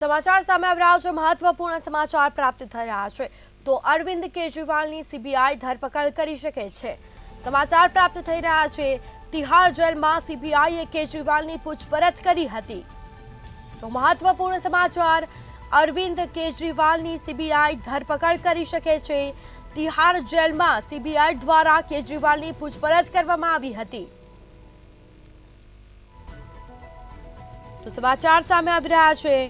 સમાચાર સામે આવી રહ્યા છે। મહત્વપૂર્ણ સમાચાર પ્રાપ્ત થઈ રહ્યા છે તો અરવિંદ કેજરીવાલની સીબીઆઈ ધરપકડ કરી શકે છે। સમાચાર પ્રાપ્ત થઈ રહ્યા છે તિહાર જેલમાં સીબીઆઈએ કેજરીવાલની પૂછપરછ કરી હતી। તો મહત્વપૂર્ણ સમાચાર અરવિંદ કેજરીવાલની સીબીઆઈ ધરપકડ કરી શકે છે। તિહાર જેલમાં સીબીઆઈ દ્વારા કેજરીવાલની પૂછપરછ કરવામાં આવી હતી। તો સમાચાર સામે આવી રહ્યા છે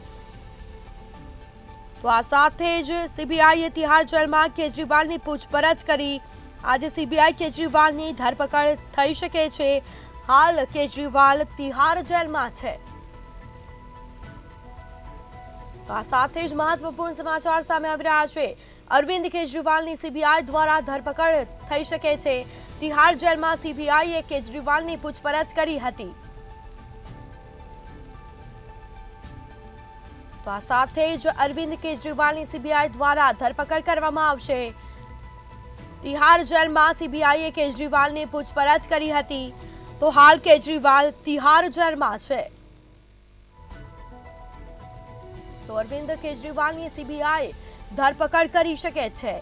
તો આ સાથે જ સીબીઆઈએ તિહાર જેલમાં કેજરીવાલની પૂછપરછ કરી। આજે સીબીઆઈ કેજરીવાલની ધરપકડ થઈ શકે છે। હાલ કેજરીવાલ તિહાર જેલમાં છે। તો આ સાથે જ મહત્વપૂર્ણ સમાચાર સામે આવી રહ્યા છે અરવિંદ કેજરીવાલની સીબીઆઈ દ્વારા ધરપકડ થઈ શકે છે। તિહાર જેલમાં સીબીઆઈએ કેજરીવાલની પૂછપરછ કરી હતી। તો આ સાથે જ અરવિંદ કેજરીવાલની સીબીઆઈ દ્વારા ધરપકડ કરવામાં આવશે। તિહાર જેલમાં સીબીઆઈએ કેજરીવાલની પૂછપરછ કરી હતી। તો હાલ કેજરીવાલ તિહાર જેલમાં છે। તો અરવિંદ કેજરીવાલની સીબીઆઈ ધરપકડ કરી શકે છે।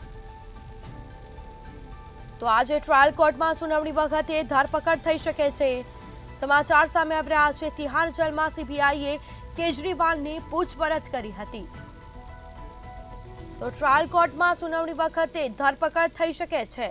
તો આજે ટ્રાયલ કોર્ટમાં સુનાવણી વખતે ધરપકડ થઈ શકે છે। સમાચાર સામે આવી રહ્યા છે તિહાર જેલમાં સીબીઆઈએ કેજરીવાલની પૂછપરછ કરી હતી। તો ટ્રાયલ કોર્ટમાં સુનાવણી વખતે ધરપકડ થઈ શકે છે।